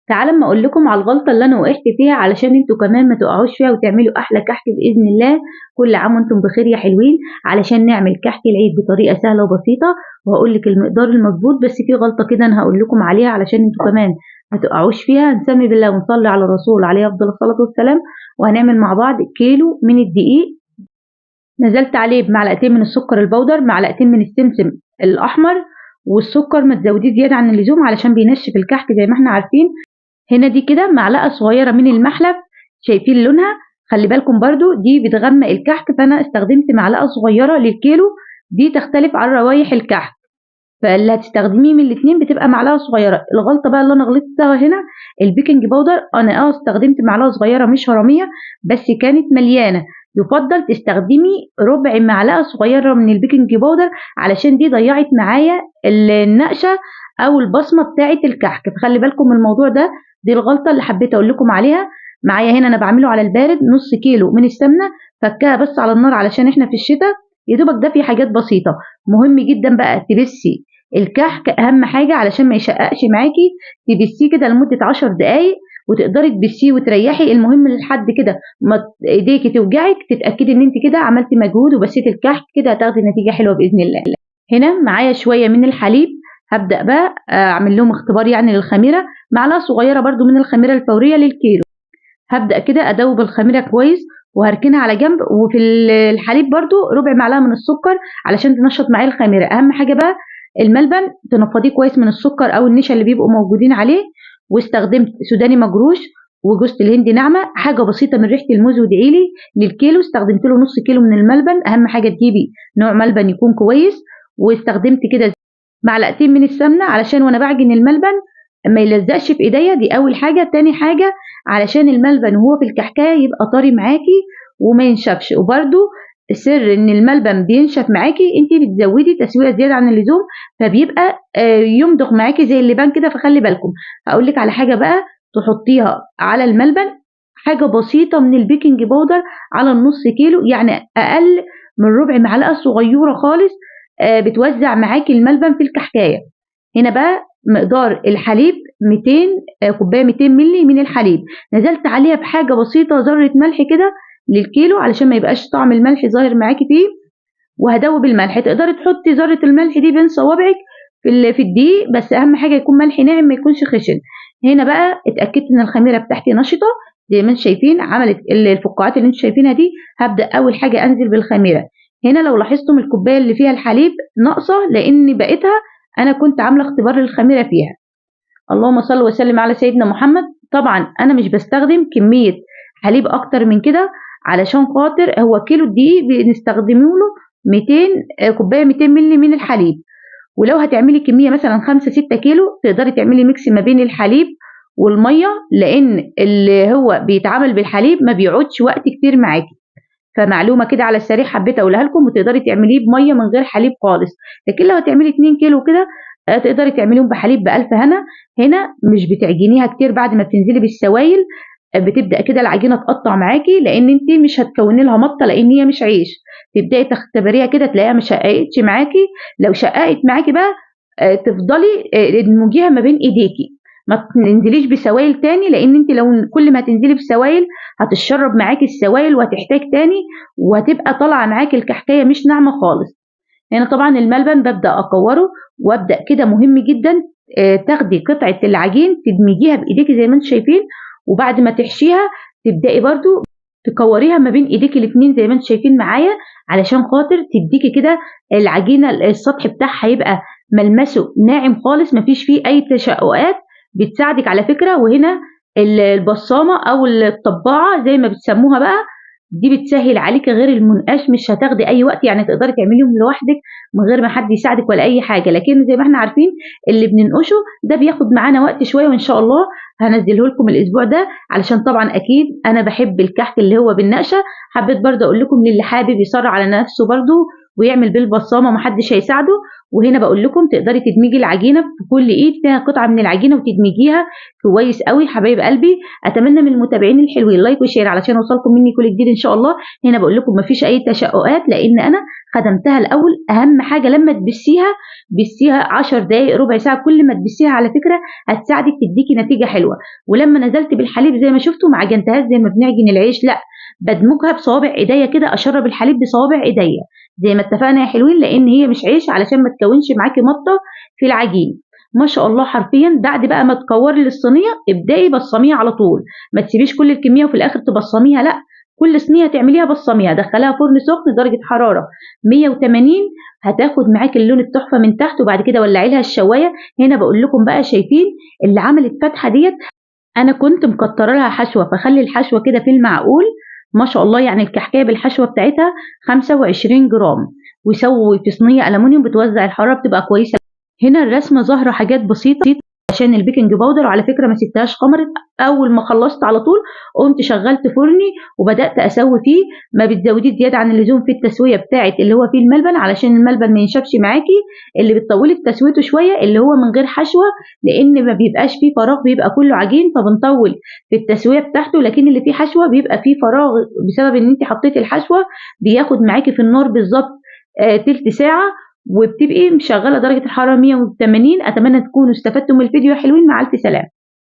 تعالوا اما اقول لكم على الغلطه اللي انا وقعت فيها علشان انتوا كمان ما تقعوش فيها وتعملوا احلى كحك باذن الله. كل عام وانتم بخير يا حلوين. علشان نعمل كحك العيد بطريقه سهله وبسيطه، وهقول لك المقدار المظبوط، بس في غلطه كده انا هقول لكم عليها علشان انتوا كمان ما تقعوش فيها. نسمي بالله ونصلي على الرسول عليه افضل الصلاه والسلام. وهنعمل مع بعض كيلو من الدقيق، نزلت عليه بمعلقتين من السكر البودر، معلقتين من السمسم الاحمر، والسكر ما تزوديه زياده عن اللزوم علشان بينشف الكحك زي ما احنا عارفين. هنا دي كده معلقه صغيره من المحلب، شايفين لونها؟ خلي بالكم برضو دي بتغمق الكحك، فانا استخدمت معلقه صغيره للكيلو، دي تختلف عن روايح الكحك، فاللي هتستخدميه من الاتنين بتبقى معلقه صغيره. الغلطه بقى اللي انا غلطتها هنا البيكنج باودر، انا استخدمت معلقه صغيره مش هرميه بس كانت مليانه. يفضل تستخدمي ربع معلقه صغيره من البيكنج باودر علشان دي ضيعت معايا النقشه او البصمه بتاعه الكحك، فخلي بالكم من الموضوع ده. دي الغلطه اللي حبيت اقول لكم عليها. معايا هنا انا بعمله على البارد نص كيلو من السمنه، فكها بس على النار علشان احنا في الشتاء، يا دوبك ده في حاجات بسيطه. مهم جدا بقى تبسي الكحك، اهم حاجه علشان ما يشققش معاكي، تبسيه كده لمده 10 دقائق وتقدري تبسيه وتريحي. المهم لحد كده ما ايديكي توجعك تتاكدي ان انت كده عملتي مجهود وبسيتي الكحك، كده هتاخدي نتيجه حلوه باذن الله. هنا معايا شويه من الحليب، هبدا بقى اعمل لهم اختبار يعني للخميره، معلقه صغيره برده من الخميره الفوريه للكيلو. هبدا كده ادوب الخميره كويس وهركنها على جنب، وفي الحليب برده ربع معلقه من السكر علشان تنشط معايا الخميره. اهم حاجه بقى الملبن تنفضيه كويس من السكر او النشا اللي بيبقوا موجودين عليه. واستخدمت سوداني مجروش وجوز الهند ناعمه، حاجه بسيطه من ريحه الموز وادعيلي. للكيلو استخدمت له نص كيلو من الملبن، اهم حاجه تجيبي نوع ملبن يكون كويس. واستخدمت كده معلقتين من السمنه علشان وانا بعجن الملبن ما يلزقش في ايديا، دي اول حاجه. تاني حاجه علشان الملبن وهو في الكحكايه يبقى طري معاكي وما ينشفش. وبرده سر ان الملبن بينشف معاكي، انت بتزودي تسويه زياده عن اللزوم فبيبقى يمضغ معاكي زي اللبان كده، فخلي بالكم. هقول لك على حاجه بقى تحطيها على الملبن، حاجه بسيطه من البيكنج باودر على النص كيلو، يعني اقل من ربع معلقه صغيره خالص، بتوزع معاكي الملبن في الكحكايه. هنا بقى مقدار الحليب 200 كوبايه 200 مللي من الحليب، نزلت عليها بحاجه بسيطه ذره ملح كده للكيلو علشان ما يبقاش طعم الملح ظاهر معاكي فيه. وهدوب الملح، تقدري تحطي ذره الملح دي بين صوابعك في الدقيق، بس اهم حاجه يكون ملح ناعم ما يكونش خشن. هنا بقى اتاكدت ان الخميره بتاعتي نشطه زي ما انتم شايفين، عملت الفقاعات اللي انتم شايفينها دي. هبدا اول حاجه انزل بالخميره. هنا لو لاحظتم الكوبايه اللي فيها الحليب ناقصه لان بقيتها انا كنت عامله اختبار للخميره فيها. اللهم صل وسلم على سيدنا محمد. طبعا انا مش بستخدم كميه حليب اكتر من كده علشان خاطر هو كيلو الدقيق بنستخدمه له 200 كوبايه 200 مللي من الحليب. ولو هتعملي كميه مثلا 5 6 كيلو تقدري تعملي ميكس ما بين الحليب والميه، لان اللي هو بيتعمل بالحليب ما بيقعدش وقت كتير معاكي. فمعلومه كده على السريع حبيت اقولها لكم، وتقدري تعمليه بميه من غير حليب خالص. لكن لو هتعملي 2 كيلو كده تقدري تعمليهم بحليب بألف هنا. هنا مش بتعجنيها كتير، بعد ما بتنزلي بالسوائل بتبدا كده العجينه تقطع معاكي، لان انت مش هتكوني لها مطه لان هي مش عيش. تبداي تختبريها كده تلاقيها ما شققتش معاكي. لو شققت معاكي بقى تفضلي تدمجيها ما بين ايديكي، ما تنزليش بسوائل تاني، لان انت لو كل ما تنزلي بسوائل هتشرب معاكي السوائل وهتحتاج تاني وهتبقى طالعه معاكي الكحكايه مش ناعمه خالص. هنا طبعا الملبن ببدا اكوره وابدا كده. مهم جدا تاخدي قطعه العجين تدمجيها بايديكي زي ما انتم شايفين، وبعد ما تحشيها تبداي برضو تكوريها ما بين ايديكي الاثنين زي ما انتم شايفين معايا، علشان خاطر تديكي كده العجينه السطح بتاعها يبقى ملمسه ناعم خالص، مفيش فيه اي تشققات. بتساعدك على فكره. وهنا البصامه او الطباعه زي ما بتسموها بقى، دي بتسهل عليك غير المنقاش، مش هتاخدي اي وقت، يعني تقدري تعمليهم لوحدك من غير ما حد يساعدك ولا اي حاجه. لكن زي ما احنا عارفين اللي بننقشه ده بياخد معانا وقت شويه، وان شاء الله هنزله لكم الاسبوع ده علشان طبعا اكيد انا بحب الكحك اللي هو بالنقشه. حبيت برضه اقول لكم للي حابب يسرع على نفسه برضه ويعمل بالبصامه محدش هيساعده، وهنا بقول لكم تقدري تدمجي العجينه في كل ايد فيها قطعه من العجينه وتدمجيها كويس قوي. حبايب قلبي اتمنى من المتابعين الحلوين لايك وشير علشان اوصلكم مني كل جديد ان شاء الله. هنا بقول لكم مفيش اي تشققات لان انا خدمتها الاول. اهم حاجه لما بسيها 10 دقائق ربع ساعه، كل ما تبسيها على فكره هتساعدك تديكي نتيجه حلوه. ولما نزلت بالحليب زي ما شفتوا ما عجنتهاش زي ما بنعجن العيش، لا بدمجها بصوابع ايديا كده، اشرب الحليب بصوابع ايديا زي ما اتفقنا يا حلوين، لان هي مش عيش علشان ما تكونش معاكي مطه في العجين. ما شاء الله حرفيا بعد بقى ما تكوري للصينيه ابدأي بصميها على طول، ما تسيبيش كل الكميه وفي الاخر تبصميها، لا كل صينيه تعمليها بصميها، دخليها فرن سخن درجه حراره 180 هتاخد معاكي اللون التحفه من تحت. وبعد كده ولعي لها الشوايه. هنا بقول لكم بقى شايفين اللي عملت فتحه ديت، انا كنت مكتره لها حشوه فخلي الحشوه كده في المعقول. ما شاء الله يعني الكحكايه بالحشوه بتاعتها 25 جرام، ويسوي في صينيه الومنيوم بتوزع الحراره بتبقى كويسه. هنا الرسمه ظاهره حاجات بسيطه عشان البيكنج باودر، وعلى فكره ما سبتهاش خمرت. اول ما خلصت على طول قمت شغلت فرني وبدات اسوي فيه. ما بتزوديه زياده عن اللزوم في التسويه بتاعت اللي هو فيه الملبن علشان الملبن ما ينشفش معاكي. اللي بتطولي في تسويته شويه اللي هو من غير حشوه، لان ما بيبقاش فيه فراغ بيبقى كله عجين فبنطول في التسويه بتاعته. لكن اللي فيه حشوه بيبقى فيه فراغ بسبب ان انت حطيتي الحشوه، بياخد معاكي في النار بالظبط تلت ساعه، وبتبقي مشغله درجه الحراره 180. اتمنى تكونوا استفدتم من الفيديو يا حلوين، مع الف سلامه.